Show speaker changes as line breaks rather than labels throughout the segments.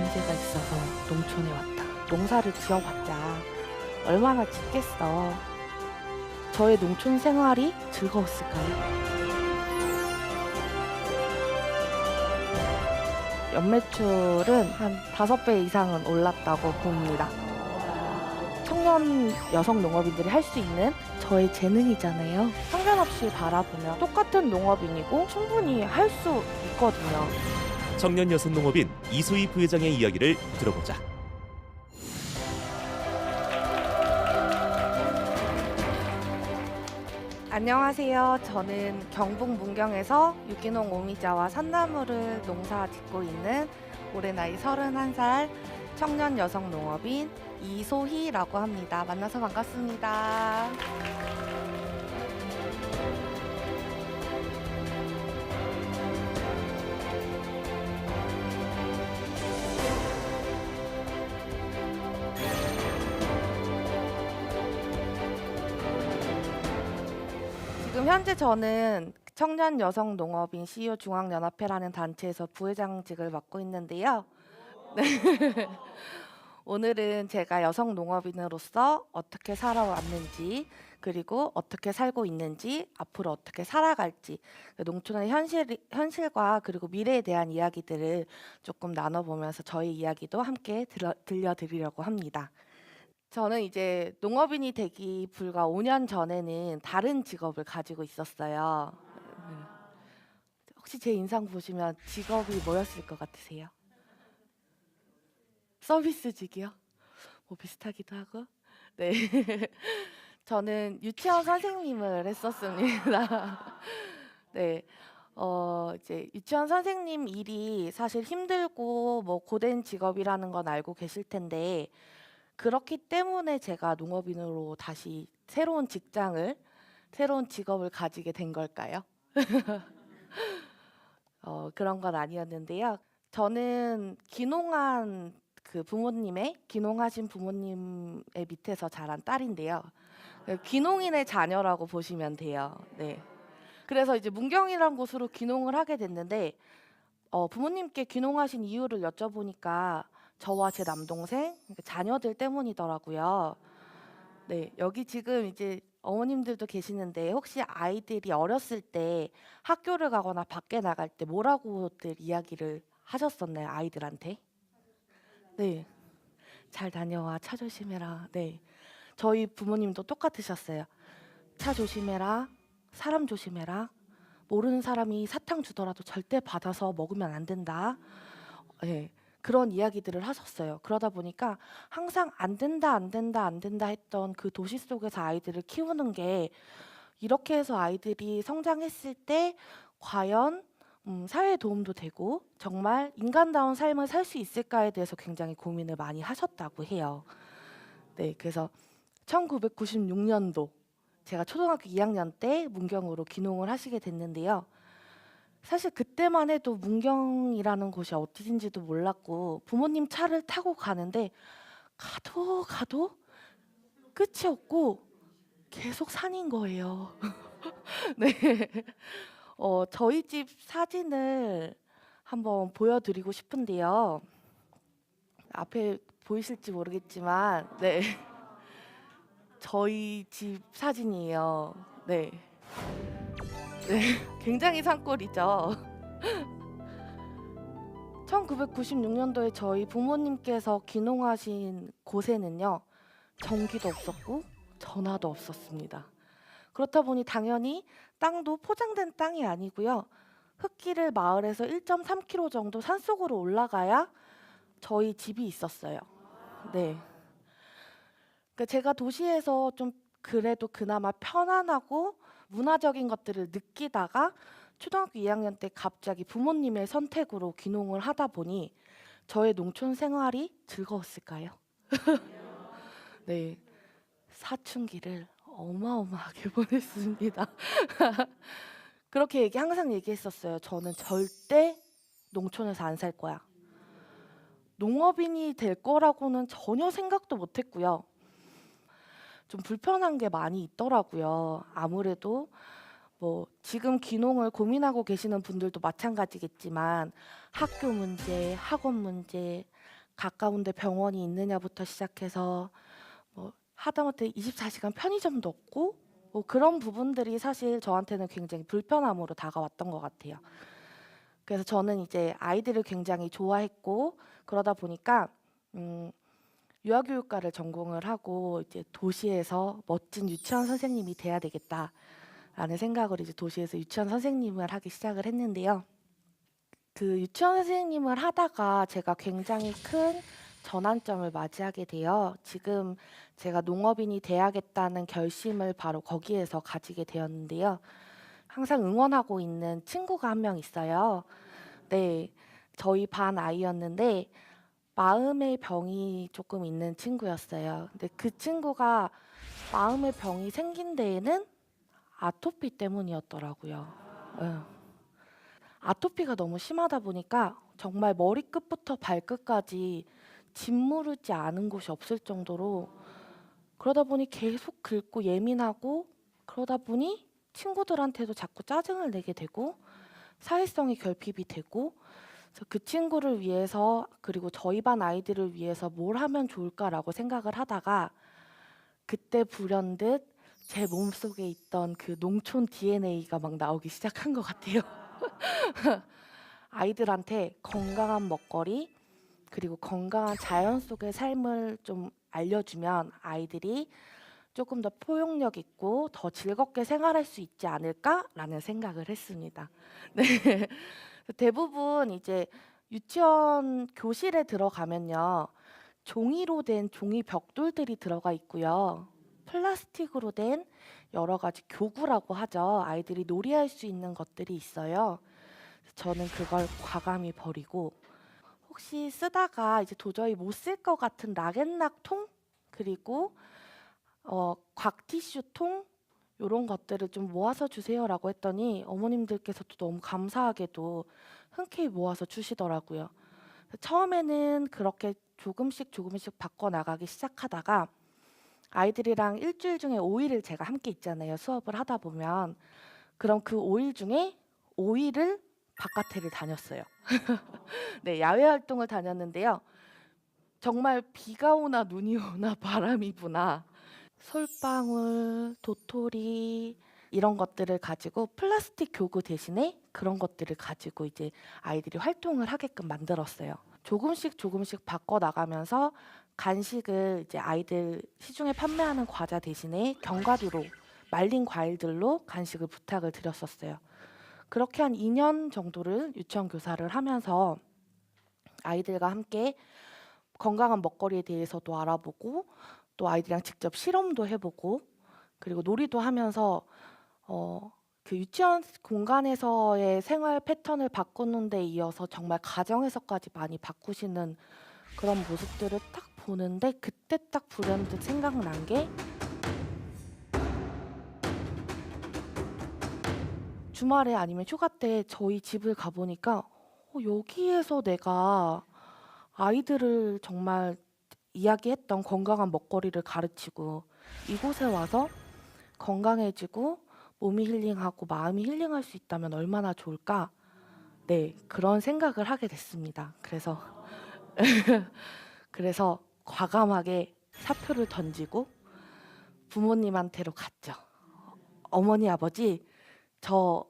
문제가 있어서 농촌에 왔다. 농사를 지어봤자 얼마나 짓겠어. 저의 농촌 생활이 즐거웠을까요? 연매출은 한 5배 이상은 올랐다고 봅니다. 청년 여성 농업인들이 할 수 있는 저의 재능이잖아요. 편견 없이 바라보면 똑같은 농업인이고 충분히 할 수 있거든요.
청년 여성 농업인 이소희 부회장의 이야기를 들어보자.
안녕하세요. 저는 경북 문경에서 유기농 오미자와 산나물을 농사 짓고 있는 올해 나이 31살 청년 여성 농업인 이소희라고 합니다. 만나서 반갑습니다. 지금 현재 저는 청년 여성 농업인 CEO 중앙연합회라는 단체에서 부회장직을 맡고 있는데요. 네. 오늘은 제가 여성 농업인으로서 어떻게 살아왔는지, 그리고 어떻게 살고 있는지, 앞으로 어떻게 살아갈지, 농촌의 현실과 그리고 미래에 대한 이야기들을 조금 나눠보면서 저희 이야기도 함께 들려드리려고 합니다. 저는 이제 농업인이 되기 불과 5년 전에는 다른 직업을 가지고 있었어요. 네. 혹시 제 인상 보시면 직업이 뭐였을 것 같으세요? 서비스직이요? 뭐 비슷하기도 하고. 네. 저는 유치원 선생님을 했었습니다. 네. 이제 유치원 선생님 일이 사실 힘들고 뭐 고된 직업이라는 건 알고 계실 텐데, 그렇기 때문에 제가 농업인으로 다시 새로운 직업을 가지게 된 걸까요? 그런 건 아니었는데요. 저는 귀농하신 부모님의 밑에서 자란 딸인데요. 귀농인의 자녀라고 보시면 돼요. 네. 그래서 이제 문경이라는 곳으로 귀농을 하게 됐는데, 부모님께 귀농하신 이유를 여쭤보니까 저와 제 남동생, 그러니까 자녀들 때문이더라고요. 네, 여기 지금 이제 어머님들도 계시는데 혹시 아이들이 어렸을 때 학교를 가거나 밖에 나갈 때 뭐라고들 이야기를 하셨었나요, 아이들한테? 네, 잘 다녀와, 차 조심해라. 네, 저희 부모님도 똑같으셨어요. 차 조심해라, 사람 조심해라. 모르는 사람이 사탕 주더라도 절대 받아서 먹으면 안 된다. 예, 그런 이야기들을 하셨어요. 그러다 보니까 항상 안 된다, 안 된다, 안 된다 했던 그 도시 속에서 아이들을 키우는 게 이렇게 해서 아이들이 성장했을 때 과연 사회에 도움도 되고 정말 인간다운 삶을 살 수 있을까에 대해서 굉장히 고민을 많이 하셨다고 해요. 네, 그래서 1996년도 제가 초등학교 2학년 때 문경으로 귀농을 하시게 됐는데요. 사실 그때만 해도 문경이라는 곳이 어디인지도 몰랐고 부모님 차를 타고 가는데 가도 끝이 없고 계속 산인 거예요. 네. 저희 집 사진을 한번 보여드리고 싶은데요. 앞에 보이실지 모르겠지만, 네. 저희 집 사진이에요. 네. 네. 굉장히 산골이죠. 1996년도에 저희 부모님께서 귀농하신 곳에는요, 전기도 없었고 전화도 없었습니다. 그렇다 보니 당연히 땅도 포장된 땅이 아니고요. 흙길을 마을에서 1.3km 정도 산속으로 올라가야 저희 집이 있었어요. 네. 그러니까 제가 도시에서 좀 그래도 그나마 편안하고 문화적인 것들을 느끼다가 초등학교 2학년 때 갑자기 부모님의 선택으로 귀농을 하다 보니 저의 농촌 생활이 즐거웠을까요? 네, 사춘기를 어마어마하게 보냈습니다. 그렇게 항상 얘기했었어요. 저는 절대 농촌에서 안 살 거야. 농업인이 될 거라고는 전혀 생각도 못 했고요. 좀 불편한 게 많이 있더라고요. 아무래도 뭐 지금 귀농을 고민하고 계시는 분들도 마찬가지겠지만 학교 문제, 학원 문제, 가까운데 병원이 있느냐부터 시작해서 뭐 하다못해 24시간 편의점도 없고 뭐 그런 부분들이 사실 저한테는 굉장히 불편함으로 다가왔던 것 같아요. 그래서 저는 이제 아이들을 굉장히 좋아했고 그러다 보니까 유아교육과를 전공을 하고 이제 도시에서 멋진 유치원 선생님이 돼야 되겠다라는 생각으로 이제 도시에서 유치원 선생님을 하기 시작을 했는데요. 그 유치원 선생님을 하다가 제가 굉장히 큰 전환점을 맞이하게 돼요. 지금 제가 농업인이 돼야겠다는 결심을 바로 거기에서 가지게 되었는데요. 항상 응원하고 있는 친구가 한 명 있어요. 네, 저희 반 아이였는데 마음의 병이 조금 있는 친구였어요. 근데 그 친구가 마음의 병이 생긴 데에는 아토피 때문이었더라고요. 예. 아토피가 너무 심하다 보니까 정말 머리끝부터 발끝까지 짓무르지 않은 곳이 없을 정도로 그러다 보니 계속 긁고 예민하고 그러다 보니 친구들한테도 자꾸 짜증을 내게 되고 사회성이 결핍이 되고 그래서 그 친구를 위해서 그리고 저희 반 아이들을 위해서 뭘 하면 좋을까라고 생각을 하다가 그때 불현듯 제 몸속에 있던 그 농촌 DNA가 막 나오기 시작한 것 같아요. 아이들한테 건강한 먹거리 그리고 건강한 자연 속의 삶을 좀 알려주면 아이들이 조금 더 포용력 있고 더 즐겁게 생활할 수 있지 않을까라는 생각을 했습니다. 네. 대부분 이제 유치원 교실에 들어가면요. 종이로 된 종이 벽돌들이 들어가 있고요. 플라스틱으로 된 여러 가지 교구라고 하죠. 아이들이 놀이할 수 있는 것들이 있어요. 저는 그걸 과감히 버리고 혹시 쓰다가 이제 도저히 못 쓸 것 같은 락앤락 통 그리고 곽티슈 통 요런 것들을 좀 모아서 주세요라고 했더니 어머님들께서도 너무 감사하게도 흔쾌히 모아서 주시더라고요. 처음에는 그렇게 조금씩 조금씩 바꿔 나가기 시작하다가 아이들이랑 일주일 중에 5일을 제가 함께 있잖아요. 수업을 하다 보면. 그럼 그 5일 중에 5일을 바깥에를 다녔어요. 네, 야외 활동을 다녔는데요. 정말 비가 오나 눈이 오나 바람이 부나 솔방울, 도토리 이런 것들을 가지고 플라스틱 교구 대신에 그런 것들을 가지고 이제 아이들이 활동을 하게끔 만들었어요. 조금씩 조금씩 바꿔 나가면서 간식을 이제 아이들 시중에 판매하는 과자 대신에 견과류로 말린 과일들로 간식을 부탁을 드렸었어요. 그렇게 한 2년 정도를 유치원 교사를 하면서 아이들과 함께 건강한 먹거리에 대해서도 알아보고 또 아이들이랑 직접 실험도 해보고 그리고 놀이도 하면서 그 유치원 공간에서의 생활 패턴을 바꾸는 데 이어서 정말 가정에서까지 많이 바꾸시는 그런 모습들을 딱 보는데 그때 딱 불현듯 생각난 게 주말에 아니면 휴가 때 저희 집을 가보니까 여기에서 내가 아이들을 정말 이야기했던 건강한 먹거리를 가르치고 이곳에 와서 건강해지고 몸이 힐링하고 마음이 힐링할 수 있다면 얼마나 좋을까? 네, 그런 생각을 하게 됐습니다. 그래서 과감하게 사표를 던지고 부모님한테로 갔죠. 어머니, 아버지, 저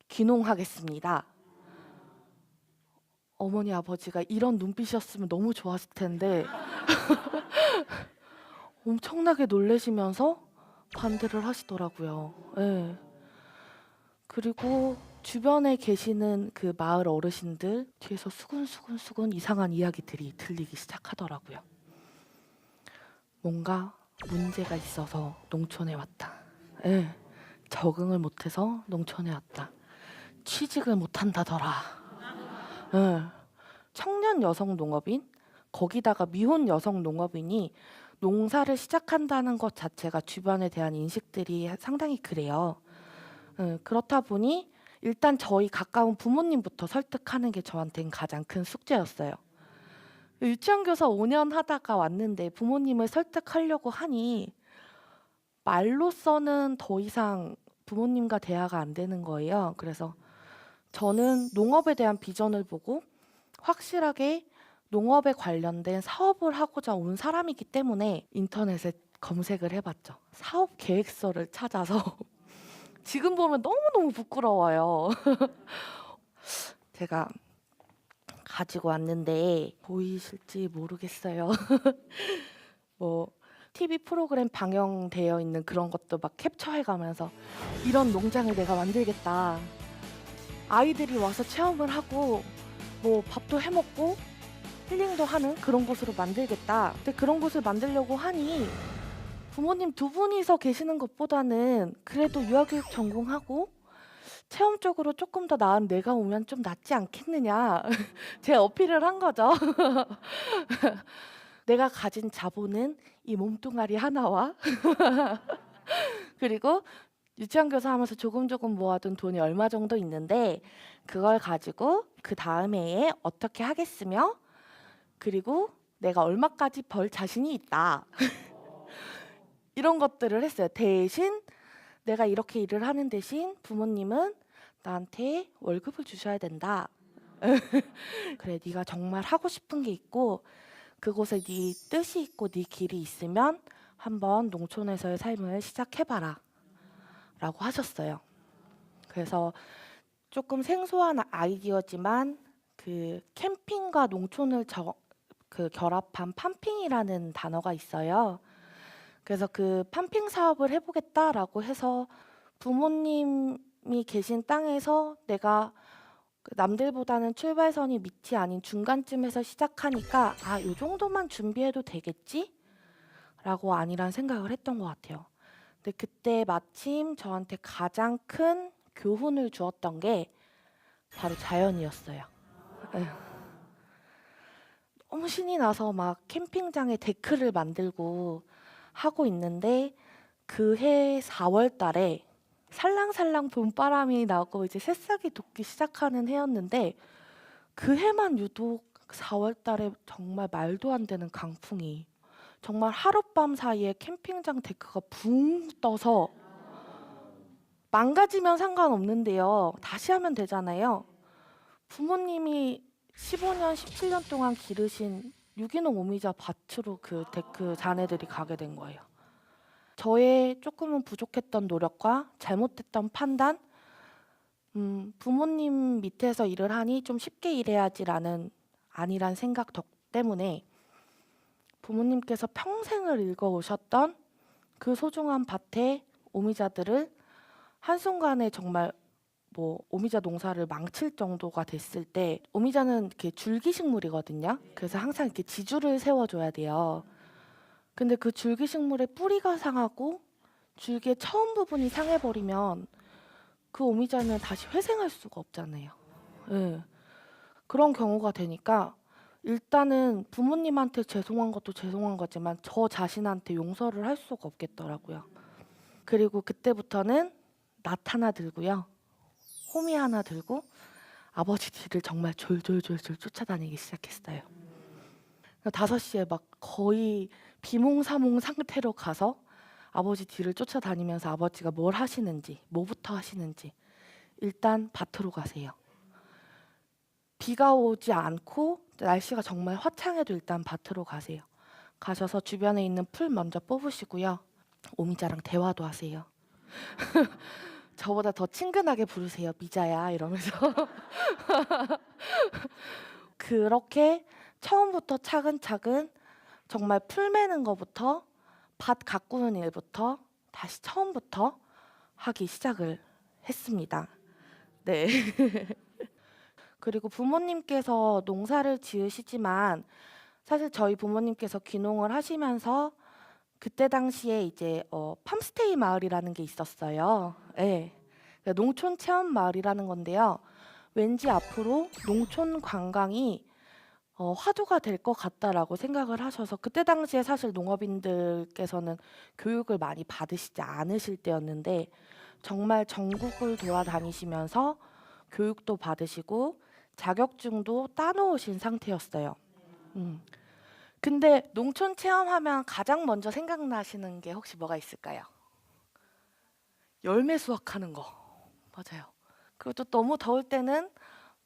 귀농하겠습니다. 어머니, 아버지가 이런 눈빛이었으면 너무 좋았을 텐데 엄청나게 놀라시면서 반대를 하시더라고요. 예. 그리고 주변에 계시는 그 마을 어르신들 뒤에서 수근수근수근 이상한 이야기들이 들리기 시작하더라고요. 뭔가 문제가 있어서 농촌에 왔다. 예. 적응을 못해서 농촌에 왔다. 취직을 못한다더라. 예. 청년 여성 농업인 거기다가 미혼 여성 농업인이 농사를 시작한다는 것 자체가 주변에 대한 인식들이 상당히 그래요. 그렇다 보니 일단 저희 가까운 부모님부터 설득하는 게 저한테는 가장 큰 숙제였어요. 유치원 교사 5년 하다가 왔는데 부모님을 설득하려고 하니 말로서는 더 이상 부모님과 대화가 안 되는 거예요. 그래서 저는 농업에 대한 비전을 보고 확실하게 농업에 관련된 사업을 하고자 온 사람이기 때문에 인터넷에 검색을 해봤죠. 사업 계획서를 찾아서 지금 보면 너무너무 부끄러워요. 제가 가지고 왔는데 보이실지 모르겠어요. 뭐 TV 프로그램 방영되어 있는 그런 것도 막 캡처해 가면서 이런 농장을 내가 만들겠다. 아이들이 와서 체험을 하고 뭐 밥도 해 먹고 힐링도 하는 그런 곳으로 만들겠다. 근데 그런 곳을 만들려고 하니 부모님 두 분이서 계시는 것보다는 그래도 유아교육 전공하고 체험적으로 조금 더 나은 내가 오면 좀 낫지 않겠느냐. 제 어필을 한 거죠. 내가 가진 자본은 이 몸뚱아리 하나와 그리고 유치원 교사 하면서 조금 모아둔 돈이 얼마 정도 있는데 그걸 가지고 그 다음 해에 어떻게 하겠으며 그리고 내가 얼마까지 벌 자신이 있다. 이런 것들을 했어요. 대신 내가 이렇게 일을 하는 대신 부모님은 나한테 월급을 주셔야 된다. 그래, 네가 정말 하고 싶은 게 있고 그곳에 네 뜻이 있고 네 길이 있으면 한번 농촌에서의 삶을 시작해봐라 라고 하셨어요. 그래서 조금 생소한 아이디어지만 그 캠핑과 농촌을 결합한 팜핑이라는 단어가 있어요. 그래서 그 팜핑 사업을 해보겠다라고 해서 부모님이 계신 땅에서 내가 남들보다는 출발선이 밑이 아닌 중간쯤에서 시작하니까 아, 요 정도만 준비해도 되겠지? 라고 아니란 생각을 했던 것 같아요. 근데 그때 마침 저한테 가장 큰 교훈을 주었던 게 바로 자연이었어요. 에휴, 너무 신이 나서 막 캠핑장에 데크를 만들고 하고 있는데 그 해 4월 달에 살랑살랑 봄바람이 나고 이제 새싹이 돋기 시작하는 해였는데 그 해만 유독 4월 달에 정말 말도 안 되는 강풍이 정말 하룻밤 사이에 캠핑장 데크가 붕 떠서 망가지면 상관없는데요. 다시 하면 되잖아요. 부모님이 15년, 17년 동안 기르신 유기농 오미자 밭으로 그 데크 잔해들이 가게 된 거예요. 저의 조금은 부족했던 노력과 잘못됐던 판단, 부모님 밑에서 일을 하니 좀 쉽게 일해야지라는 아니란 생각 때문에 부모님께서 평생을 읽어오셨던 그 소중한 밭의 오미자들을 한순간에 정말 뭐 오미자 농사를 망칠 정도가 됐을 때 오미자는 이렇게 줄기식물이거든요. 그래서 항상 이렇게 지주를 세워줘야 돼요. 근데 그 줄기식물의 뿌리가 상하고 줄기의 처음 부분이 상해버리면 그 오미자는 다시 회생할 수가 없잖아요. 예. 그런 경우가 되니까 일단은 부모님한테 죄송한 것도 죄송한 거지만 저 자신한테 용서를 할 수가 없겠더라고요. 그리고 그때부터는 낫 하나 들고요. 호미 하나 들고 아버지 뒤를 정말 졸졸졸졸 쫓아다니기 시작했어요. 5시에 막 거의 비몽사몽 상태로 가서 아버지 뒤를 쫓아다니면서 아버지가 뭘 하시는지, 뭐부터 하시는지 일단 밭으로 가세요. 비가 오지 않고 날씨가 정말 화창해도 일단 밭으로 가세요. 가셔서 주변에 있는 풀 먼저 뽑으시고요. 오미자랑 대화도 하세요. 저보다 더 친근하게 부르세요. 미자야 이러면서. 그렇게 처음부터 차근차근 정말 풀 매는 거부터 밭 가꾸는 일부터 다시 처음부터 하기 시작을 했습니다. 네. 그리고 부모님께서 농사를 지으시지만 사실 저희 부모님께서 귀농을 하시면서 그때 당시에 이제 팜스테이 마을이라는 게 있었어요. 네. 그러니까 농촌 체험 마을이라는 건데요. 왠지 앞으로 농촌 관광이 화두가 될 것 같다라고 생각을 하셔서 그때 당시에 사실 농업인들께서는 교육을 많이 받으시지 않으실 때였는데 정말 전국을 돌아다니시면서 교육도 받으시고 자격증도 따놓으신 상태였어요. 근데 농촌 체험하면 가장 먼저 생각나시는 게 혹시 뭐가 있을까요? 열매 수확하는 거. 맞아요. 그리고 또 너무 더울 때는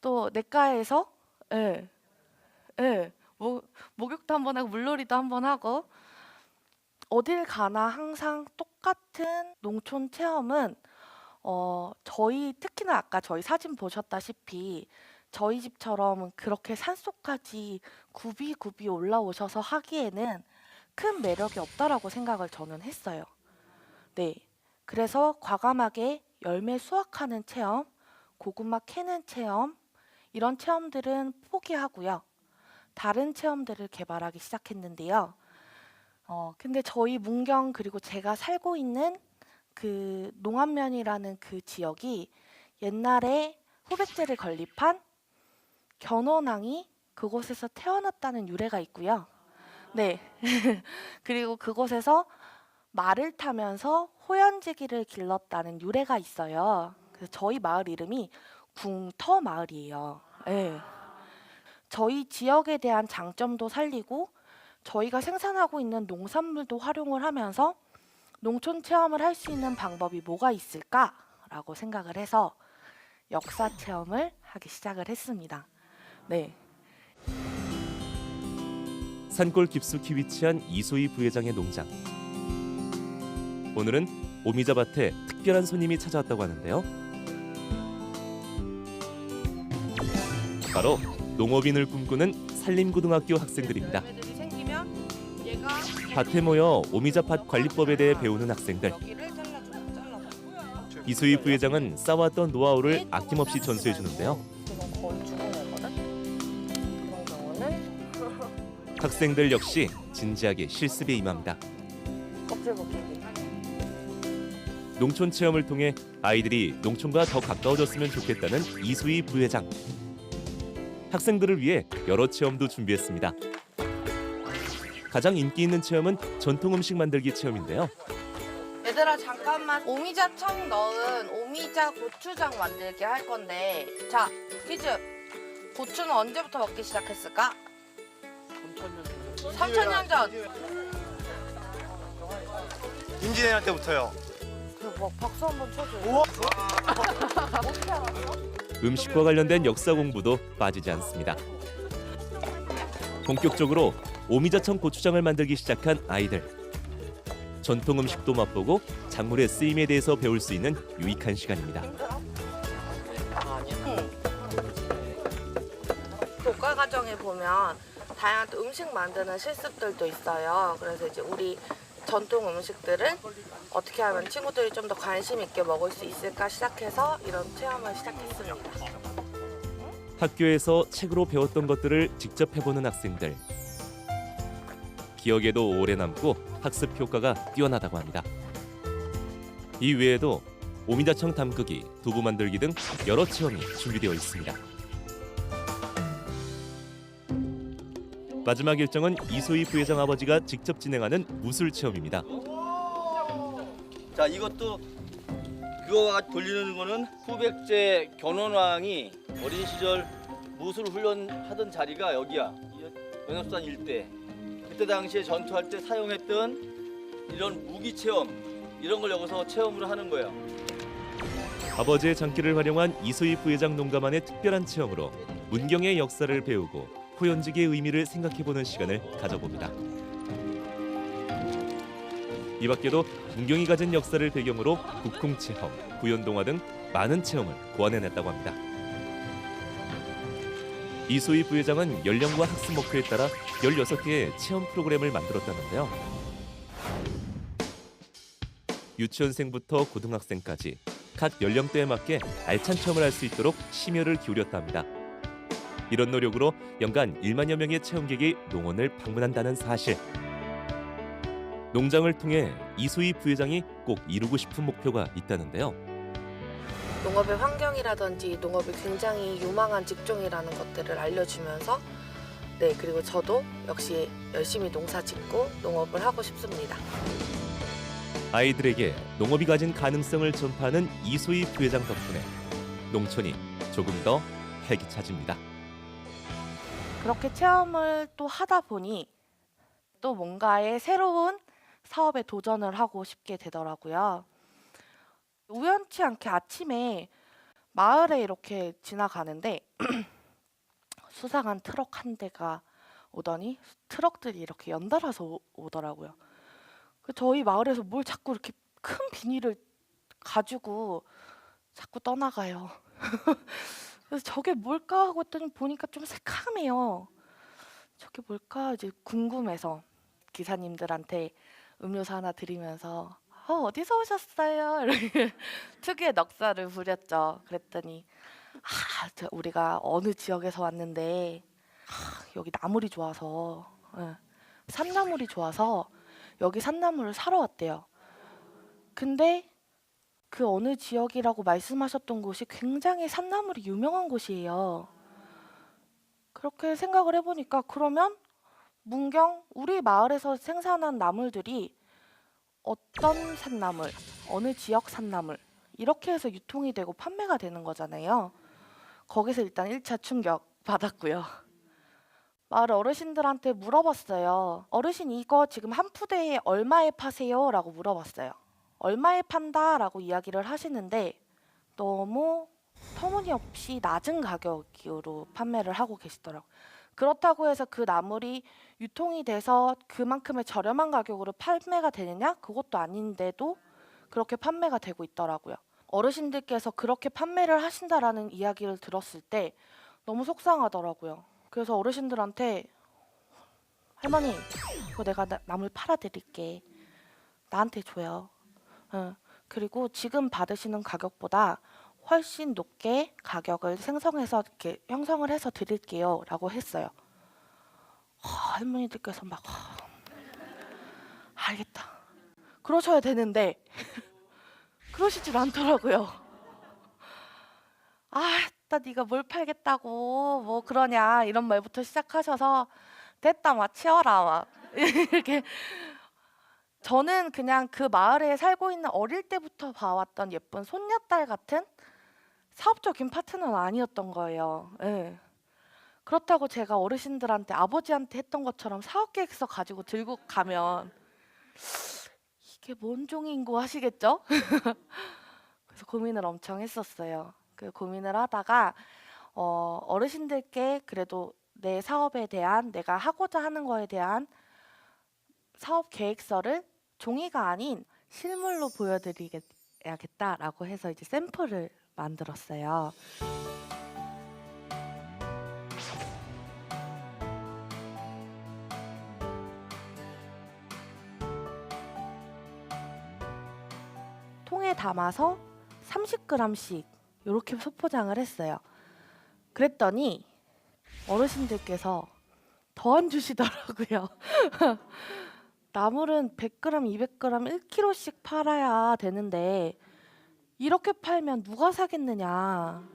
또 냇가에서 예, 예, 목욕도 한번 하고 물놀이도 한번 하고 어딜 가나 항상 똑같은 농촌 체험은 저희 특히나 아까 저희 사진 보셨다시피 저희 집처럼 그렇게 산속까지 굽이 올라오셔서 하기에는 큰 매력이 없다라고 생각을 저는 했어요. 네. 그래서 과감하게 열매 수확하는 체험, 고구마 캐는 체험, 이런 체험들은 포기하고요. 다른 체험들을 개발하기 시작했는데요. 근데 저희 문경 그리고 제가 살고 있는 그 농안면이라는 그 지역이 옛날에 후백제를 건립한 견원왕이 그곳에서 태어났다는 유래가 있고요. 네. 그리고 그곳에서 말을 타면서 호연지기를 길렀다는 유래가 있어요. 그래서 저희 마을 이름이 궁터 마을이에요. 네. 저희 지역에 대한 장점도 살리고 저희가 생산하고 있는 농산물도 활용을 하면서 농촌 체험을 할 수 있는 방법이 뭐가 있을까라고 생각을 해서 역사 체험을 하기 시작을 했습니다. 네.
산골 깊숙이 위치한 이소희 부회장의 농장. 오늘은 오미자밭에 특별한 손님이 찾아왔다고 하는데요. 바로 농업인을 꿈꾸는 산림고등학교 학생들입니다.
열매들이 생기면 얘가
밭에 모여 오미자밭 관리법에 대해 배우는 학생들.
여기를 잘라서
이소희 부회장은 쌓아왔던 노하우를 아낌없이 전수해 주는데요.
이건 거의 주방이거든. 그런 경우는
학생들 역시 진지하게 실습에 임합니다.
껍질 벗기기.
농촌 체험을 통해 아이들이 농촌과 더 가까워졌으면 좋겠다는 이소희 부회장. 학생들을 위해 여러 체험도 준비했습니다. 가장 인기 있는 체험은 전통 음식 만들기 체험인데요.
얘들아 잠깐만. 오미자 청 넣은 오미자 고추장 만들기 할 건데 자 퀴즈. 고추는 언제부터 먹기 시작했을까? 3,000년 전.
임진왜란 때부터요.
뭐 박수 한번 쳐줘.
우와.
어떻게 알았어?
음식과 관련된 역사 공부도 빠지지 않습니다. 본격적으로 오미자청 고추장을 만들기 시작한 아이들. 전통 음식도 맛보고 작물의 쓰임에 대해서 배울 수 있는 유익한 시간입니다.
교과 과정에 보면 다양한 또 음식 만드는 실습들도 있어요. 그래서 이제 우리 전통 음식들은 어떻게 하면 친구들이 좀 더 관심 있게 먹을 수 있을까 시작해서 이런 체험을 시작했습니다.
학교에서 책으로 배웠던 것들을 직접 해보는 학생들. 기억에도 오래 남고 학습 효과가 뛰어나다고 합니다. 이 외에도 오미자청 담그기, 두부 만들기 등 여러 체험이 준비되어 있습니다. 마지막 일정은 이소희 부회장 아버지가 직접 진행하는 무술 체험입니다.
자, 이것도 그거와 돌리는 거는 후백제 견원왕이 어린 시절 무술 훈련하던 자리가 여기야. 연합산 일대. 그때 당시에 전투할 때 사용했던 이런 무기 체험 이런 걸 여기서 체험을 하는 거예요.
아버지의 장기를 활용한 이소희 부회장 농가만의 특별한 체험으로 문경의 역사를 배우고 호연지기의 의미를 생각해보는 시간을 가져봅니다. 이 밖에도 문경이 가진 역사를 배경으로 국궁 체험, 구연동화 등 많은 체험을 고안해냈다고 합니다. 이소희 부회장은 연령과 학습 목표에 따라 16개의 체험 프로그램을 만들었다는데요. 유치원생부터 고등학생까지 각 연령대에 맞게 알찬 체험을 할 수 있도록 심혈을 기울였답니다. 이런 노력으로 연간 1만여 명의 체험객이 농원을 방문한다는 사실. 농장을 통해 이소희 부회장이 꼭 이루고 싶은 목표가 있다는데요.
농업의 환경이라든지 농업이 굉장히 유망한 직종이라는 것들을 알려주면서 네, 그리고 저도 역시 열심히 농사 짓고 농업을 하고 싶습니다.
아이들에게 농업이 가진 가능성을 전파하는 이소희 부회장 덕분에 농촌이 조금 더 활기차집니다.
그렇게 체험을 또 하다 보니 또 뭔가의 새로운 사업에 도전을 하고 싶게 되더라고요. 우연치 않게 아침에 마을에 이렇게 지나가는데 수상한 트럭 한 대가 오더니 트럭들이 이렇게 연달아서 오더라고요. 저희 마을에서 뭘 자꾸 이렇게 큰 비닐을 가지고 자꾸 떠나가요. 그래서 저게 뭘까 하고 했더니 보니까 좀 새카매요. 저게 뭘까 이제 궁금해서 기사님들한테 음료수 하나 드리면서 어디서 오셨어요? 이렇게 특유의 넉살을 부렸죠. 그랬더니 우리가 어느 지역에서 왔는데 여기 나물이 좋아서 산나물이 좋아서 여기 산나물을 사러 왔대요. 근데 그 어느 지역이라고 말씀하셨던 곳이 굉장히 산나물이 유명한 곳이에요. 그렇게 생각을 해보니까 그러면 문경 우리 마을에서 생산한 나물들이 어떤 산나물, 어느 지역 산나물 이렇게 해서 유통이 되고 판매가 되는 거잖아요. 거기서 일단 1차 충격 받았고요. 마을 어르신들한테 물어봤어요. 어르신 이거 지금 한 푸대에 얼마에 파세요? 라고 물어봤어요. 얼마에 판다? 라고 이야기를 하시는데 너무 터무니없이 낮은 가격으로 판매를 하고 계시더라고요. 그렇다고 해서 그 나물이 유통이 돼서 그만큼의 저렴한 가격으로 판매가 되느냐? 그것도 아닌데도 그렇게 판매가 되고 있더라고요. 어르신들께서 그렇게 판매를 하신다라는 이야기를 들었을 때 너무 속상하더라고요. 그래서 어르신들한테 할머니 이거 내가 나물 팔아드릴게. 나한테 줘요. 그리고 지금 받으시는 가격보다 훨씬 높게 가격을 생성해서 이렇게 형성을 해서 드릴게요 라고 했어요. 할머니들께서 막 알겠다 그러셔야 되는데 그러시질 않더라고요. 나 네가 뭘 팔겠다고 뭐 그러냐 이런 말부터 시작하셔서 됐다 막 치워라 막 이렇게. 저는 그냥 그 마을에 살고 있는 어릴 때부터 봐왔던 예쁜 손녀딸 같은 사업적인 파트너는 아니었던 거예요. 예. 그렇다고 제가 어르신들한테 아버지한테 했던 것처럼 사업계획서 가지고 들고 가면 이게 뭔 종인고 하시겠죠? 그래서 고민을 엄청 했었어요. 그 고민을 하다가 어르신들께 그래도 내 사업에 대한 내가 하고자 하는 거에 대한 사업 계획서를 종이가 아닌 실물로 보여드리야겠다라고 해서 이제 샘플을 만들었어요. 통에 담아서 30g씩 이렇게 소포장을 했어요. 그랬더니 어르신들께서 더 안 주시더라고요. 나물은 100g, 200g, 1kg씩 팔아야 되는데 이렇게 팔면 누가 사겠느냐.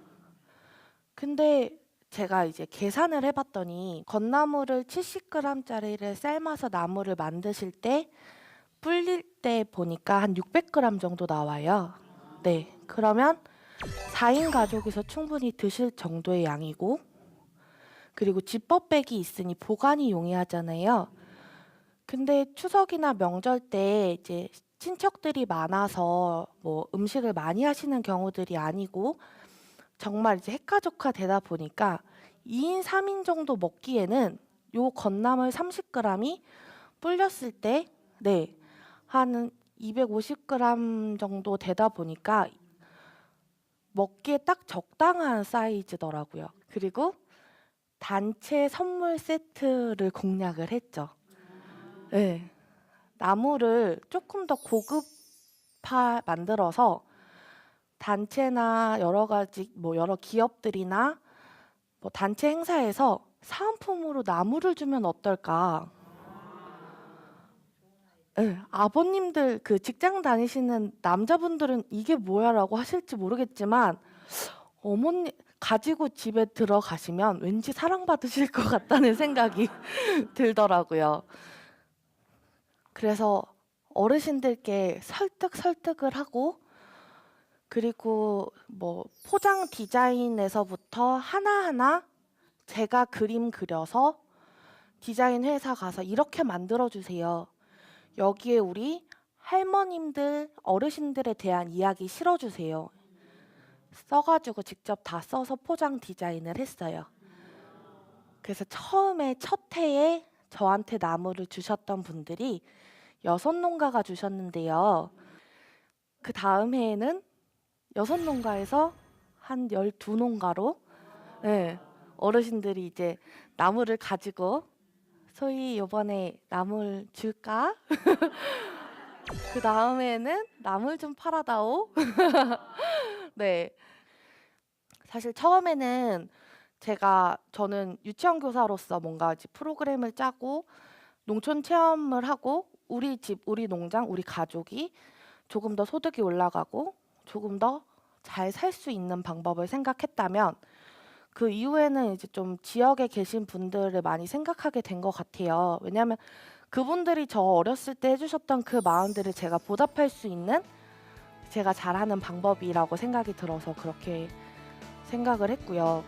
근데 제가 이제 계산을 해봤더니 건나물을 70g짜리를 삶아서 나물을 만드실 때 불릴 때 보니까 한 600g 정도 나와요. 네, 그러면 4인 가족에서 충분히 드실 정도의 양이고, 그리고 지퍼백이 있으니 보관이 용이하잖아요. 근데 추석이나 명절 때 이제 친척들이 많아서 뭐 음식을 많이 하시는 경우들이 아니고 정말 이제 핵가족화 되다 보니까 2인, 3인 정도 먹기에는 요 건나물 30g이 불렸을 때 한 250g 정도 되다 보니까 먹기에 딱 적당한 사이즈더라고요. 그리고 단체 선물 세트를 공략을 했죠. 네. 나물을 조금 더 고급화 만들어서 단체나 여러 가지 여러 기업들이나 단체 행사에서 사은품으로 나물을 주면 어떨까? 네, 아버님들 그 직장 다니시는 남자분들은 이게 뭐야라고 하실지 모르겠지만 어머니 가지고 집에 들어가시면 왠지 사랑받으실 것 같다는 생각이 들더라고요. 그래서 어르신들께 설득을 하고, 그리고 포장 디자인에서부터 하나하나 제가 그림 그려서 디자인 회사 가서 이렇게 만들어 주세요. 여기에 우리 할머님들, 어르신들에 대한 이야기 실어주세요. 써가지고 직접 다 써서 포장 디자인을 했어요. 그래서 처음에 첫 해에 저한테 나무를 주셨던 분들이 6농가가 주셨는데요. 그 다음 해에는 6농가에서 한 12농가로 네, 어르신들이 이제 나무를 가지고 소희 요번에 나물 줄까? 그 다음에는 나물 좀 팔아다오. 네. 사실 처음에는 저는 유치원 교사로서 뭔가 이제 프로그램을 짜고 농촌 체험을 하고 우리 집, 우리 농장, 우리 가족이 조금 더 소득이 올라가고 조금 더 잘 살 수 있는 방법을 생각했다면 그 이후에는 이제 좀 지역에 계신 분들을 많이 생각하게 된 것 같아요. 왜냐하면 그분들이 저 어렸을 때 해주셨던 그 마음들을 제가 보답할 수 있는 제가 잘하는 방법이라고 생각이 들어서 그렇게 생각을 했고요.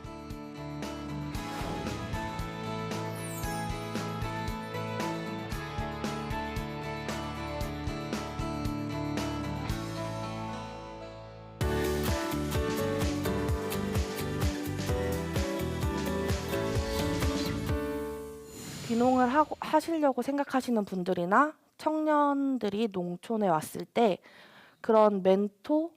귀농을 하시려고 생각하시는 분들이나 청년들이 농촌에 왔을 때 그런 멘토,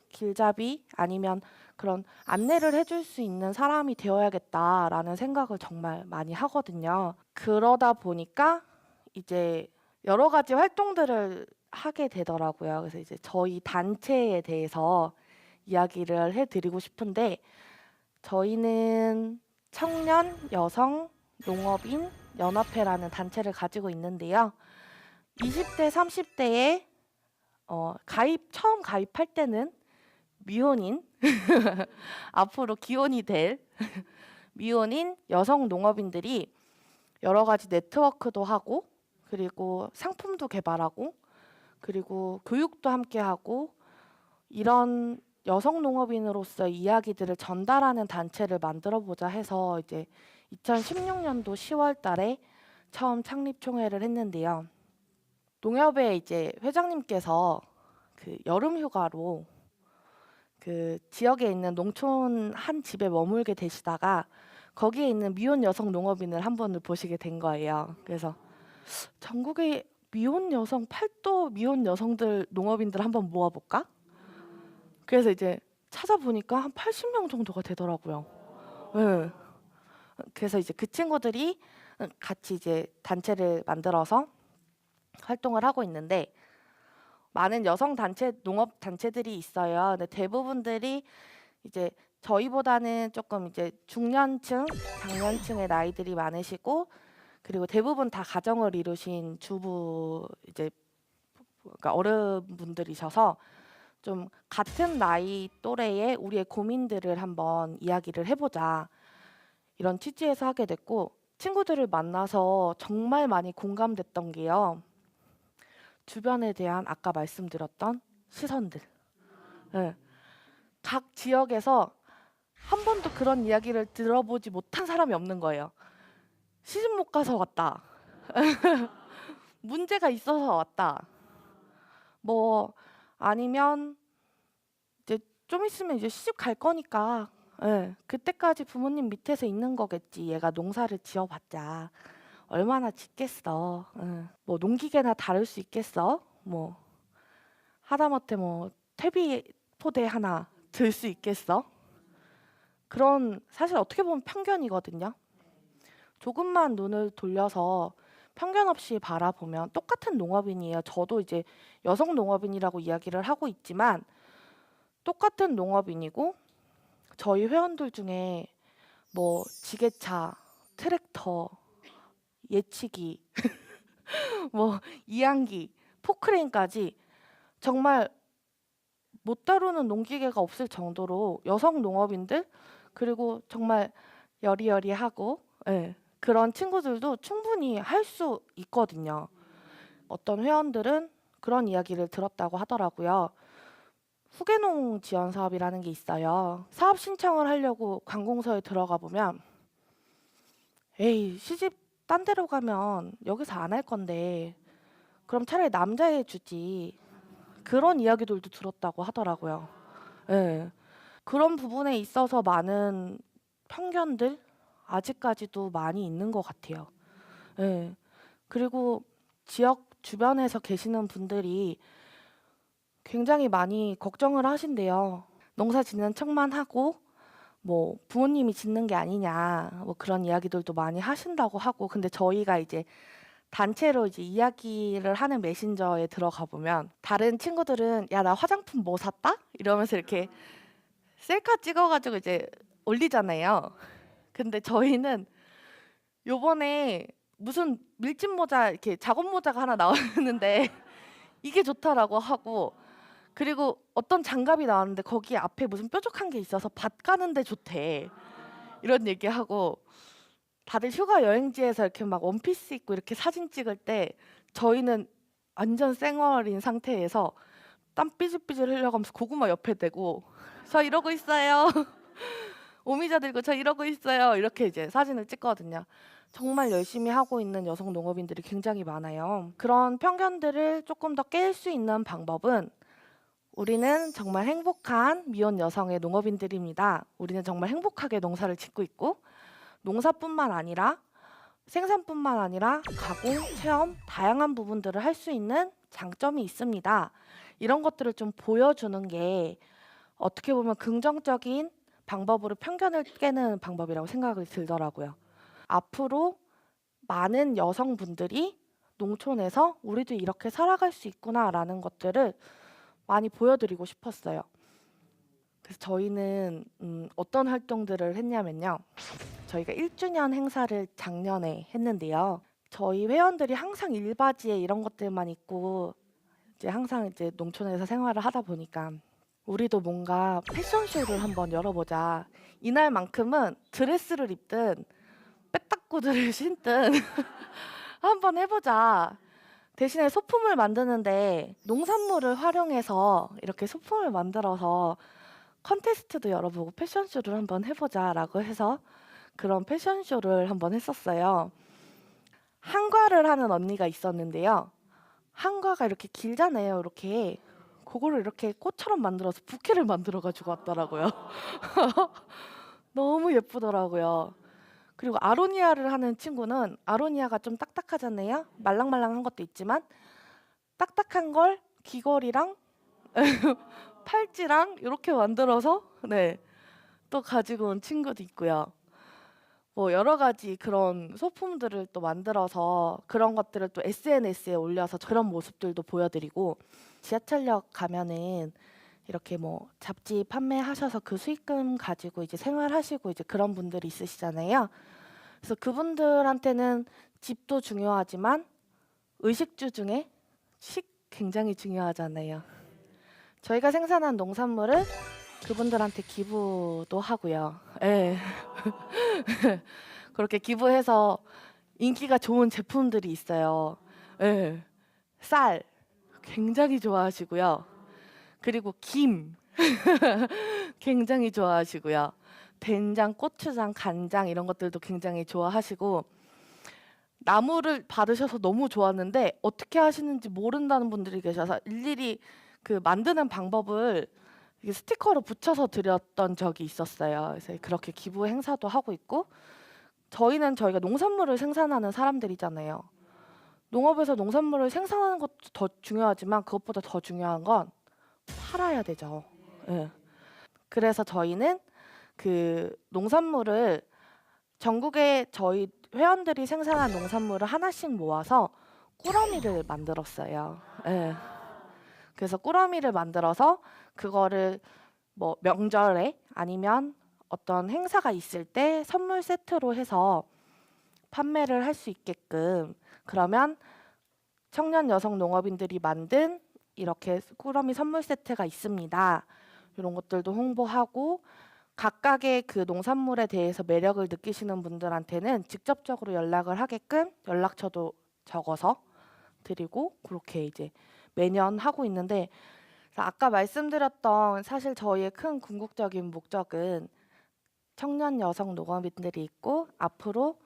길잡이 아니면 그런 안내를 해줄 수 있는 사람이 되어야겠다라는 생각을 정말 많이 하거든요. 그러다 보니까 이제 여러 가지 활동들을 하게 되더라고요. 그래서 이제 저희 단체에 대해서 이야기를 해드리고 싶은데 저희는 청년 여성 농업인 연합회라는 단체를 가지고 있는데요. 20대, 30대에 처음 가입할 때는 미혼인, 앞으로 기혼이 될 미혼인 여성 농업인들이 여러 가지 네트워크도 하고, 그리고 상품도 개발하고, 그리고 교육도 함께 하고, 이런 여성 농업인으로서 이야기들을 전달하는 단체를 만들어 보자 해서 이제 2016년도 10월 달에 처음 창립 총회를 했는데요. 농협의 이제 회장님께서 그 여름 휴가로 그 지역에 있는 농촌 한 집에 머물게 되시다가 거기에 있는 미혼 여성 농업인을 한 번을 보시게 된 거예요. 그래서 전국의 미혼 여성 팔도 미혼 여성들 농업인들 한번 모아볼까? 그래서 이제 찾아보니까 한 80명 정도가 되더라고요. 네. 그래서 이제 그 친구들이 같이 이제 단체를 만들어서 활동을 하고 있는데 많은 여성 단체, 농업 단체들이 있어요. 근데 대부분들이 이제 저희보다는 조금 이제 중년층, 장년층의 나이들이 많으시고 그리고 대부분 다 가정을 이루신 주부 이제 그러니까 어른분들이셔서 좀 같은 나이 또래의 우리의 고민들을 한번 이야기를 해보자. 이런 취지에서 하게 됐고 친구들을 만나서 정말 많이 공감됐던 게요. 주변에 대한 아까 말씀드렸던 시선들. 네. 각 지역에서 한 번도 그런 이야기를 들어보지 못한 사람이 없는 거예요. 시집 못 가서 왔다. 문제가 있어서 왔다. 뭐 아니면 이제 좀 있으면 이제 시집 갈 거니까 그때까지 부모님 밑에서 있는 거겠지. 얘가 농사를 지어봤자 얼마나 짓겠어. 뭐 농기계나 다룰 수 있겠어. 뭐 하다못해 뭐 퇴비포대 하나 들 수 있겠어. 그런 사실 어떻게 보면 편견이거든요. 조금만 눈을 돌려서 편견 없이 바라보면 똑같은 농업인이에요. 저도 이제 여성 농업인이라고 이야기를 하고 있지만 똑같은 농업인이고 저희 회원들 중에 뭐 지게차, 트랙터, 예치기, 뭐 이항기, 포크레인까지 정말 못 다루는 농기계가 없을 정도로 여성 농업인들 그리고 정말 여리여리하고 그런 친구들도 충분히 할 수 있거든요. 어떤 회원들은 그런 이야기를 들었다고 하더라고요. 후계농 지원 사업이라는 게 있어요. 사업 신청을 하려고 관공서에 들어가 보면 에이 시집 딴 데로 가면 여기서 안 할 건데 그럼 차라리 남자애 주지. 그런 이야기들도 들었다고 하더라고요. 예. 그런 부분에 있어서 많은 편견들 아직까지도 많이 있는 것 같아요. 예. 그리고 지역 주변에서 계시는 분들이 굉장히 많이 걱정을 하신대요. 농사 짓는 척만 하고 뭐 부모님이 짓는 게 아니냐 뭐 그런 이야기들도 많이 하신다고 하고, 근데 저희가 이제 단체로 이제 이야기를 하는 메신저에 들어가 보면 다른 친구들은 야 나 화장품 뭐 샀다? 이러면서 이렇게 셀카 찍어가지고 이제 올리잖아요. 근데 저희는 요번에 무슨 밀짚 모자 이렇게 작업 모자가 하나 나왔는데 이게 좋다라고 하고, 그리고 어떤 장갑이 나왔는데 거기 앞에 무슨 뾰족한 게 있어서 밭 가는데 좋대 이런 얘기하고, 다들 휴가 여행지에서 이렇게 막 원피스 입고 이렇게 사진 찍을 때 저희는 완전 쌩얼인 상태에서 땀 삐질삐질 흘려가면서 고구마 옆에 대고 저 이러고 있어요. 오미자 들고 저 이러고 있어요. 이렇게 이제 사진을 찍거든요. 정말 열심히 하고 있는 여성 농업인들이 굉장히 많아요. 그런 편견들을 조금 더 깰 수 있는 방법은 우리는 정말 행복한 미혼 여성의 농업인들입니다. 우리는 정말 행복하게 농사를 짓고 있고 농사뿐만 아니라 생산뿐만 아니라 가공, 체험, 다양한 부분들을 할 수 있는 장점이 있습니다. 이런 것들을 좀 보여주는 게 어떻게 보면 긍정적인 방법으로 편견을 깨는 방법이라고 생각이 들더라고요. 앞으로 많은 여성분들이 농촌에서 우리도 이렇게 살아갈 수 있구나라는 것들을 많이 보여드리고 싶었어요. 그래서 저희는 어떤 활동들을 했냐면요. 저희가 1주년 행사를 작년에 했는데요. 저희 회원들이 항상 일바지에 이런 것들만 입고 이제 항상 이제 농촌에서 생활을 하다 보니까 우리도 뭔가 패션쇼를 한번 열어보자. 이날만큼은 드레스를 입든 빼딱구들을 신든 한번 해보자. 대신에 소품을 만드는데 농산물을 활용해서 이렇게 소품을 만들어서 컨테스트도 열어보고 패션쇼를 한번 해보자라고 해서 그런 패션쇼를 한번 했었어요. 한과를 하는 언니가 있었는데요. 한과가 이렇게 길잖아요. 이렇게 그거를 이렇게 꽃처럼 만들어서 부케를 만들어 가지고 왔더라고요. 너무 예쁘더라고요. 그리고 아로니아를 하는 친구는 아로니아가 좀 딱딱하잖아요. 말랑말랑한 것도 있지만 딱딱한 걸 귀걸이랑 팔찌랑 이렇게 만들어서 또 가지고 온 친구도 있고요. 뭐 여러 가지 그런 소품들을 또 만들어서 그런 것들을 또 SNS에 올려서 그런 모습들도 보여드리고, 지하철역 가면은 이렇게 뭐 잡지 판매하셔서 그 수익금 가지고 이제 생활하시고 이제 그런 분들이 있으시잖아요. 그래서 그분들한테는 집도 중요하지만 의식주 중에 식 굉장히 중요하잖아요. 저희가 생산한 농산물을 그분들한테 기부도 하고요. 예. 그렇게 기부해서 인기가 좋은 제품들이 있어요. 예. 쌀 굉장히 좋아하시고요. 그리고 김 굉장히 좋아하시고요. 된장, 고추장, 간장 이런 것들도 굉장히 좋아하시고, 나무를 받으셔서 너무 좋았는데 어떻게 하시는지 모른다는 분들이 계셔서 일일이 그 만드는 방법을 이게 스티커로 붙여서 드렸던 적이 있었어요. 그래서 그렇게 기부 행사도 하고 있고, 저희가 농산물을 생산하는 사람들이잖아요. 농업에서 농산물을 생산하는 것도 더 중요하지만 그것보다 더 중요한 건 팔아야 되죠. 예. 그래서 저희는 그 농산물을 전국에 저희 회원들이 생산한 농산물을 하나씩 모아서 꾸러미를 만들었어요. 예. 그래서 꾸러미를 만들어서 그거를 뭐 명절에 아니면 어떤 행사가 있을 때 선물 세트로 해서 판매를 할 수 있게끔, 그러면 청년 여성 농업인들이 만든 이렇게 꾸러미 선물 세트가 있습니다. 이런 것들도 홍보하고, 각각의 그 농산물에 대해서 매력을 느끼시는 분들한테는 직접적으로 연락을 하게끔 연락처도 적어서 드리고, 그렇게 이제 매년 하고 있는데, 아까 말씀드렸던 사실 저희의 큰 궁극적인 목적은 청년 여성 농업인들이 있고 앞으로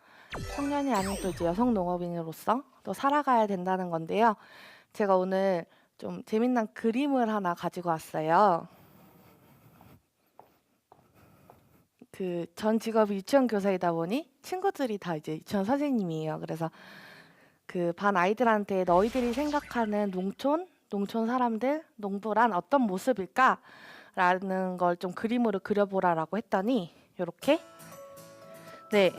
청년이 아닌 또 이제 여성 농업인으로서 또 살아가야 된다는 건데요. 제가 오늘 좀 재밌는 그림을 하나 가지고 왔어요. 전 직업이 유치원 교사이다 보니 친구들이 다 이제 유치원 선생님이에요. 그래서 그 반 아이들한테 너희들이 생각하는 농촌 사람들, 농부란 어떤 모습일까? 라는 걸 좀 그림으로 그려보라라고 했더니 요렇게 네.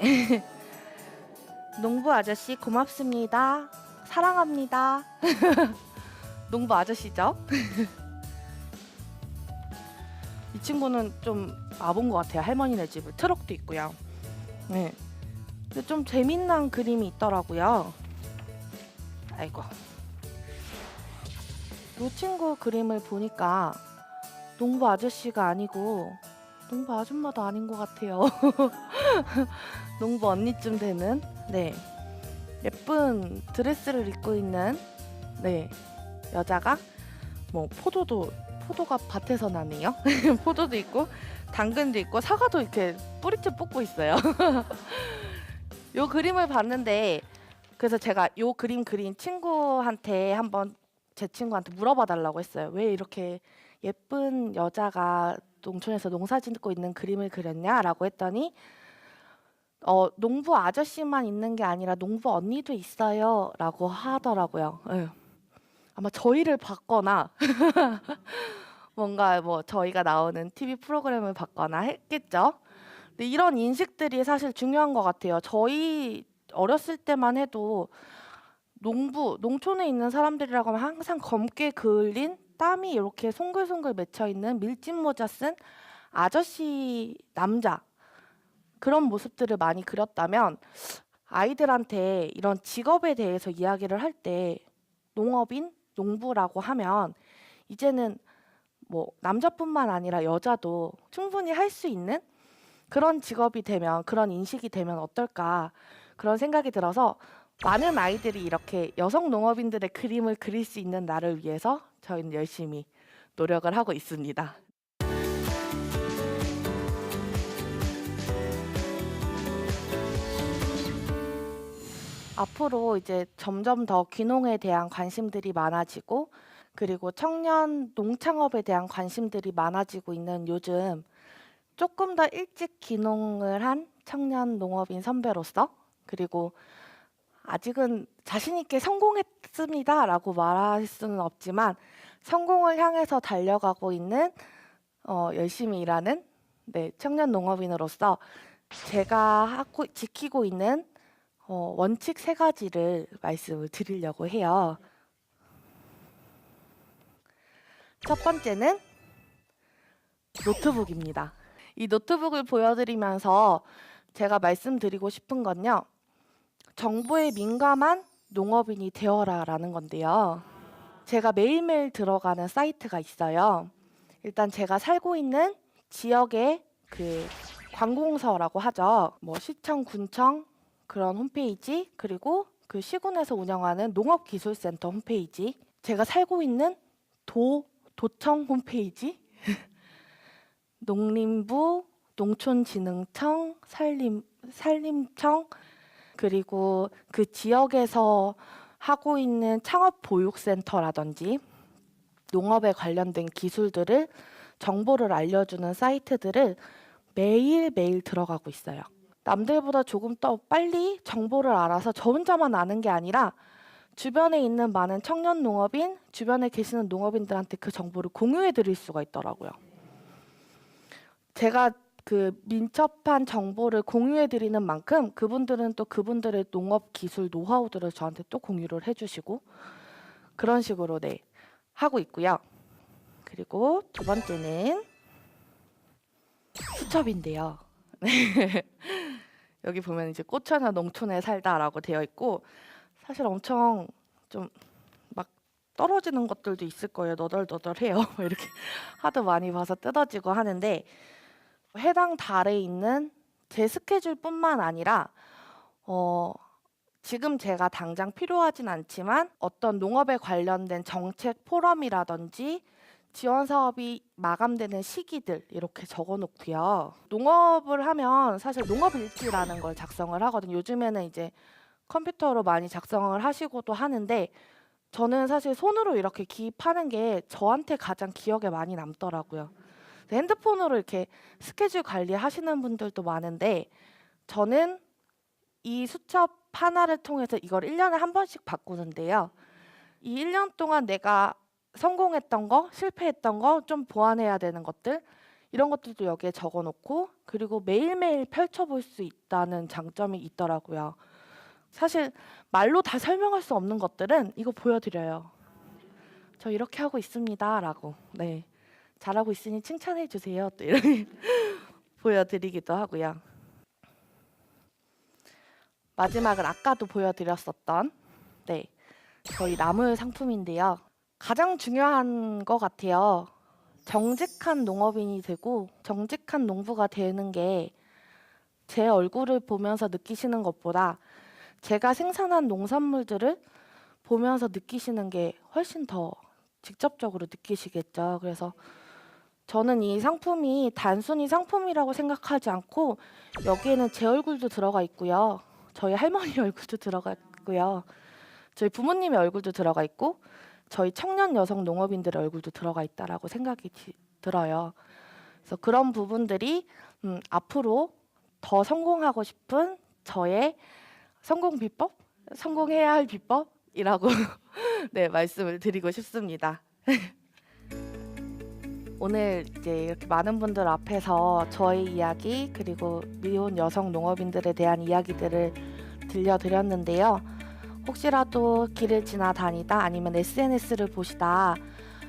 농부 아저씨 고맙습니다. 사랑합니다. 농부 아저씨죠? 이 친구는 좀 와본 것 같아요. 할머니네 집을. 트럭도 있고요. 네. 근데 좀 재밌는 그림이 있더라고요. 아이고. 이 친구 그림을 보니까 농부 아저씨가 아니고 농부 아줌마도 아닌 것 같아요. 농부 언니쯤 되는 네 예쁜 드레스를 입고 있는 네 여자가 뭐 포도가 밭에서 나네요. 포도도 있고 당근도 있고 사과도 이렇게 뿌리째 뽑고 있어요. 요 그림을 봤는데 그래서 제가 요 그림 그린 친구한테 한번 제 친구한테 물어봐 달라고 했어요. 왜 이렇게 예쁜 여자가 농촌에서 농사 짓고 있는 그림을 그렸냐라고 했더니 농부 아저씨만 있는 게 아니라 농부 언니도 있어요라고 하더라고요. 예. 아마 저희를 봤거나 뭔가 뭐 저희가 나오는 TV 프로그램을 봤거나 했겠죠. 근데 이런 인식들이 사실 중요한 것 같아요. 저희 어렸을 때만 해도 농촌에 있는 사람들이라고 하면 항상 검게 그을린 땀이 이렇게 송글송글 맺혀 있는 밀짚 모자 쓴 아저씨 남자 그런 모습들을 많이 그렸다면 아이들한테 이런 직업에 대해서 이야기를 할 때 농업인, 농부라고 하면 이제는 뭐 남자뿐만 아니라 여자도 충분히 할 수 있는 그런 직업이 되면 그런 인식이 되면 어떨까 그런 생각이 들어서 많은 아이들이 이렇게 여성 농업인들의 그림을 그릴 수 있는 날을 위해서 저희는 열심히 노력을 하고 있습니다. 앞으로 이제 점점 더 귀농에 대한 관심들이 많아지고 그리고 청년 농창업에 대한 관심들이 많아지고 있는 요즘 조금 더 일찍 귀농을 한 청년 농업인 선배로서 그리고 아직은 자신 있게 성공했습니다라고 말할 수는 없지만 성공을 향해서 달려가고 있는 열심히 일하는 네, 청년 농업인으로서 제가 지키고 있는 원칙 3가지를 말씀을 드리려고 해요. 첫 번째는 노트북입니다. 이 노트북을 보여드리면서 제가 말씀드리고 싶은 건요. 정보에 민감한 농업인이 되어라 라는 건데요. 제가 매일매일 들어가는 사이트가 있어요. 일단 제가 살고 있는 지역의 그 관공서라고 하죠. 뭐 시청, 군청 그런 홈페이지 그리고 그 시군에서 운영하는 농업기술센터 홈페이지 제가 살고 있는 도청 홈페이지 농림부, 농촌진흥청, 산림청 그리고 그 지역에서 하고 있는 창업보육센터라든지 농업에 관련된 기술들을 정보를 알려주는 사이트들을 매일매일 들어가고 있어요. 남들보다 조금 더 빨리 정보를 알아서 저 혼자만 아는 게 아니라 주변에 있는 많은 청년 농업인, 주변에 계시는 농업인들한테 그 정보를 공유해 드릴 수가 있더라고요. 제가 그 민첩한 정보를 공유해 드리는 만큼 그분들은 또 그분들의 농업 기술 노하우들을 저한테 또 공유를 해주시고 그런 식으로 네 하고 있고요. 그리고 두 번째는 수첩인데요. 여기 보면 이제 꽃천여 농촌에 살다라고 되어 있고 사실 엄청 좀 막 떨어지는 것들도 있을 거예요. 너덜너덜해요. 이렇게 하도 많이 봐서 뜯어지고 하는데 해당 달에 있는 제 스케줄뿐만 아니라 지금 제가 당장 필요하진 않지만 어떤 농업에 관련된 정책 포럼이라든지 지원 사업이 마감되는 시기들 이렇게 적어놓고요. 농업을 하면 사실 농업일지라는 걸 작성을 하거든요. 요즘에는 이제 컴퓨터로 많이 작성을 하시고도 하는데 저는 사실 손으로 이렇게 기입하는 게 저한테 가장 기억에 많이 남더라고요. 핸드폰으로 이렇게 스케줄 관리하시는 분들도 많은데 저는 이 수첩 하나를 통해서 이걸 1년에 한 번씩 바꾸는데요. 이 1년 동안 내가 성공했던 거, 실패했던 거, 좀 보완해야 되는 것들 이런 것들도 여기에 적어 놓고 그리고 매일매일 펼쳐볼 수 있다는 장점이 있더라고요. 사실 말로 다 설명할 수 없는 것들은 이거 보여드려요. 저 이렇게 하고 있습니다라고. 네, 잘하고 있으니 칭찬해 주세요. 또 이렇게 보여드리기도 하고요. 마지막은 아까도 보여드렸었던 저희 나물 상품인데요. 가장 중요한 것 같아요. 정직한 농업인이 되고 정직한 농부가 되는 게 제 얼굴을 보면서 느끼시는 것보다 제가 생산한 농산물들을 보면서 느끼시는 게 훨씬 더 직접적으로 느끼시겠죠. 그래서 저는 이 상품이 단순히 상품이라고 생각하지 않고 여기에는 제 얼굴도 들어가 있고요. 저희 할머니 얼굴도 들어가 있고요. 저희 부모님의 얼굴도 들어가 있고 저희 청년 여성 농업인들의 얼굴도 들어가 있다라고 생각이 들어요. 그래서 그런 부분들이 앞으로 더 성공하고 싶은 저의 성공 비법, 성공해야 할 비법이라고 네, 말씀을 드리고 싶습니다. 오늘 이제 이렇게 많은 분들 앞에서 저의 이야기 그리고 미혼 여성 농업인들에 대한 이야기들을 들려드렸는데요. 혹시라도 길을 지나다니다 아니면 SNS를 보시다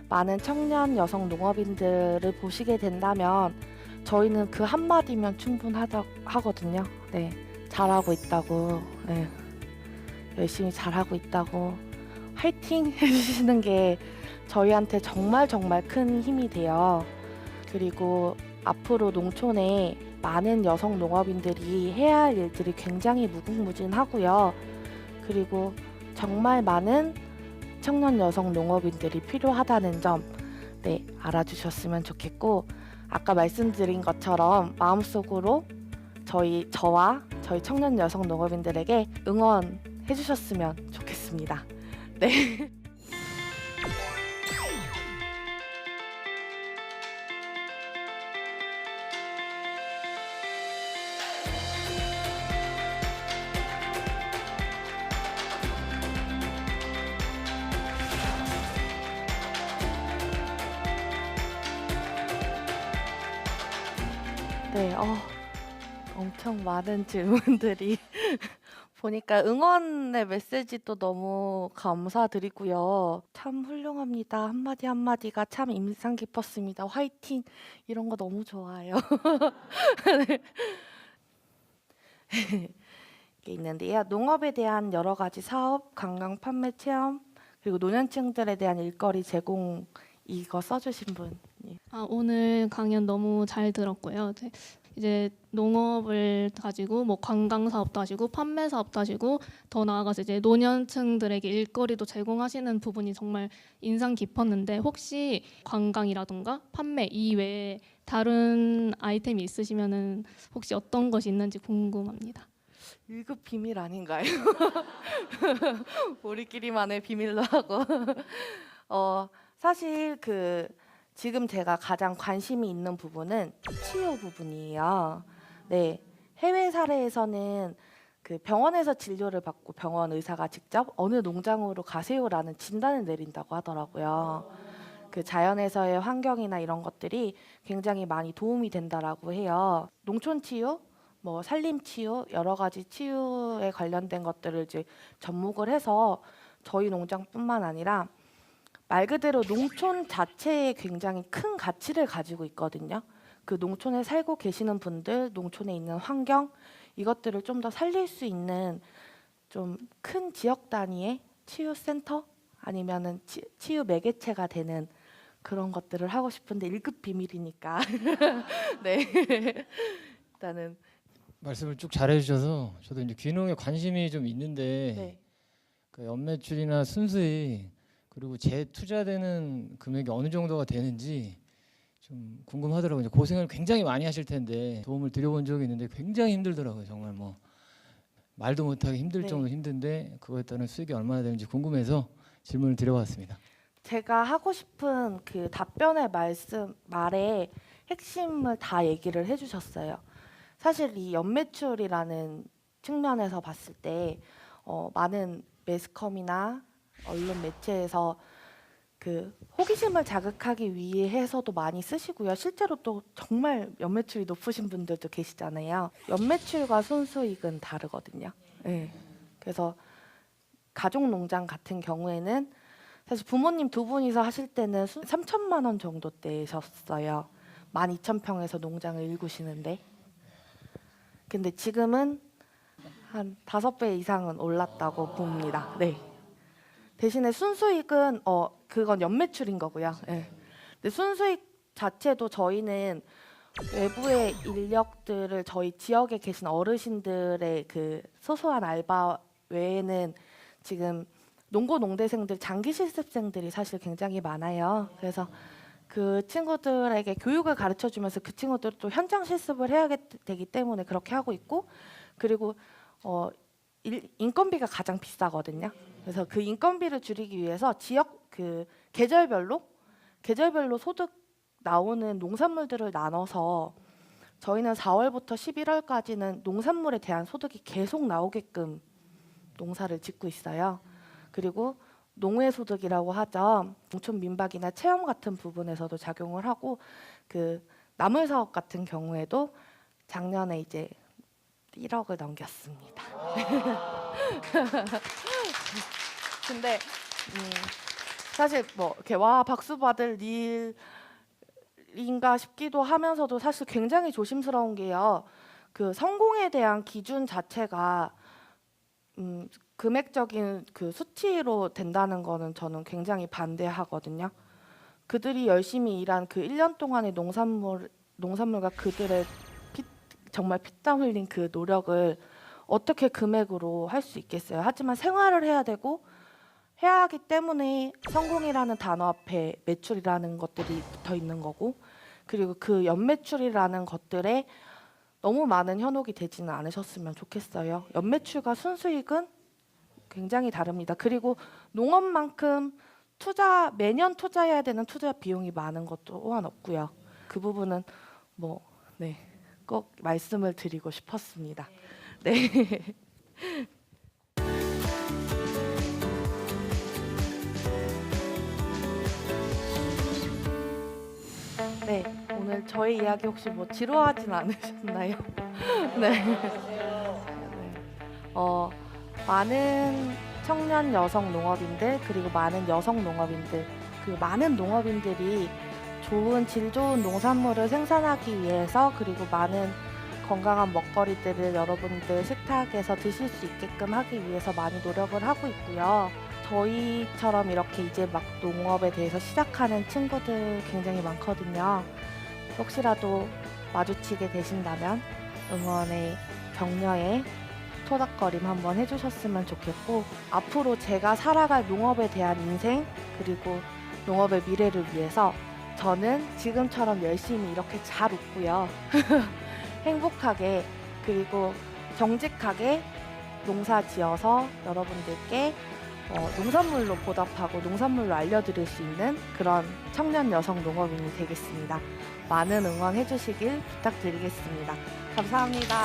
많은 청년 여성 농업인들을 보시게 된다면 저희는 그 한마디면 충분하거든요. 네, 잘하고 있다고, 네, 열심히 잘하고 있다고 화이팅 해주시는 게 저희한테 정말 큰 힘이 돼요. 그리고 앞으로 농촌에 많은 여성 농업인들이 해야 할 일들이 굉장히 무궁무진하고요. 그리고 정말 많은 청년 여성 농업인들이 필요하다는 점 알아주셨으면 좋겠고 아까 말씀드린 것처럼 마음속으로 저와 저희 청년 여성 농업인들에게 응원해 주셨으면 좋겠습니다. 네. 네, 엄청 많은 질문들이 보니까 응원의 메시지도 너무 감사드리고요. 참 훌륭합니다. 한마디 한마디가 참 인상 깊었습니다. 화이팅! 이런 거 너무 좋아요. 네. 이게 있는데요. 농업에 대한 여러 가지 사업, 관광, 판매, 체험, 그리고 노년층들에 대한 일거리 제공 이거 써주신 분.
오늘 강연 너무 잘 들었고요. 이제 농업을 가지고 뭐 관광 사업도 하시고 판매 사업도 하시고 더 나아가서 이제 노년층들에게 일거리도 제공하시는 부분이 정말 인상 깊었는데 혹시 관광이라든가 판매 이외에 다른 아이템이 있으시면은 혹시 어떤 것이 있는지 궁금합니다.
1급 비밀 아닌가요? 우리끼리만의 비밀로 하고 사실 지금 제가 가장 관심이 있는 부분은 치료 부분이에요. 네, 해외 사례에서는 병원에서 진료를 받고 병원 의사가 직접 어느 농장으로 가세요라는 진단을 내린다고 하더라고요. 자연에서의 환경이나 이런 것들이 굉장히 많이 도움이 된다라고 해요. 농촌 치유, 뭐 산림 치유, 여러 가지 치유에 관련된 것들을 이제 접목을 해서 저희 농장뿐만 아니라 말 그대로 농촌 자체에 굉장히 큰 가치를 가지고 있거든요. 그 농촌에 살고 계시는 분들, 농촌에 있는 환경 이것들을 좀 더 살릴 수 있는 좀 큰 지역 단위의 치유센터 아니면은 치유 매개체가 되는 그런 것들을 하고 싶은데 1급 비밀이니까 네 일단은
말씀을 쭉 잘해주셔서 저도 이제 귀농에 관심이 좀 있는데
네.
그 연매출이나 순수익 그리고 재투자되는 금액이 어느 정도가 되는지 좀 궁금하더라고요. 이제 고생을 굉장히 많이 하실 텐데 도움을 드려본 적이 있는데 굉장히 힘들더라고요. 정말 뭐 말도 못하기 힘들
네.
정도로 힘든데 그거에 따른 수익이 얼마나 되는지 궁금해서 질문을 드려봤습니다.
제가 하고 싶은 답변의 말에 핵심을 다 얘기를 해주셨어요. 사실 이 연매출이라는 측면에서 봤을 때 많은 매스컴이나 언론 매체에서 그 호기심을 자극하기 위해서도 많이 쓰시고요. 실제로 또 정말 연매출이 높으신 분들도 계시잖아요. 연매출과 순수익은 다르거든요. 네. 그래서 가족농장 같은 경우에는 사실 부모님 두 분이서 하실 때는 3천만 원 정도 되셨어요. 12,000평에서 농장을 일구시는데. 근데 지금은 한 5배 이상은 올랐다고 봅니다. 네. 대신에 순수익은 그건 연매출인 거고요. 네. 근데 순수익 자체도 저희는 외부의 인력들을 저희 지역에 계신 어르신들의 그 소소한 알바 외에는 지금 농고 농대생들 장기 실습생들이 사실 굉장히 많아요. 그래서 그 친구들에게 교육을 가르쳐 주면서 그 친구들 또 현장 실습을 해야 되기 때문에 그렇게 하고 있고, 그리고 인건비가 가장 비싸거든요. 그래서 그 인건비를 줄이기 위해서 지역 그 계절별로 소득 나오는 농산물들을 나눠서 저희는 4월부터 11월까지는 농산물에 대한 소득이 계속 나오게끔 농사를 짓고 있어요. 그리고 농해 소득이라고 하죠. 농촌 민박이나 체험 같은 부분에서도 작용을 하고, 그 나물 사업 같은 경우에도 작년에 이제 1억을 넘겼습니다. 근데 사실 뭐 이렇게 와 박수 받을 일인가 싶기도 하면서도 사실 굉장히 조심스러운 게요. 그 성공에 대한 기준 자체가 금액적인 그 수치로 된다는 거는 저는 굉장히 반대하거든요. 그들이 열심히 일한 그 1년 동안의 농산물과 그들의 정말 피땀 흘린 그 노력을 어떻게 금액으로 할 수 있겠어요. 하지만 생활을 해야 되고 해야 하기 때문에 성공이라는 단어 앞에 매출이라는 것들이 붙어 있는 거고, 그리고 그 연매출이라는 것들에 너무 많은 현혹이 되지는 않으셨으면 좋겠어요. 연매출과 순수익은 굉장히 다릅니다. 그리고 농업만큼 매년 투자해야 되는 투자 비용이 많은 것 또한 없고요. 그 부분은 꼭 말씀을 드리고 싶었습니다. 네. 네, 오늘 저희 이야기 혹시 지루하진 않으셨나요? 네. 많은 청년 여성 농업인들, 그리고 많은 여성 농업인들, 그 많은 농업인들이 질 좋은 농산물을 생산하기 위해서, 그리고 많은 건강한 먹거리들을 여러분들 식탁에서 드실 수 있게끔 하기 위해서 많이 노력을 하고 있고요. 저희처럼 이렇게 이제 막 농업에 대해서 시작하는 친구들 굉장히 많거든요. 혹시라도 마주치게 되신다면 응원의 격려에 토닥거림 한번 해주셨으면 좋겠고, 앞으로 제가 살아갈 농업에 대한 인생, 그리고 농업의 미래를 위해서 저는 지금처럼 열심히 이렇게 잘 웃고요. 행복하게, 그리고 정직하게 농사 지어서 여러분들께 농산물로 보답하고 농산물로 알려드릴 수 있는 그런 청년 여성 농업인이 되겠습니다. 많은 응원해 주시길 부탁드리겠습니다. 감사합니다.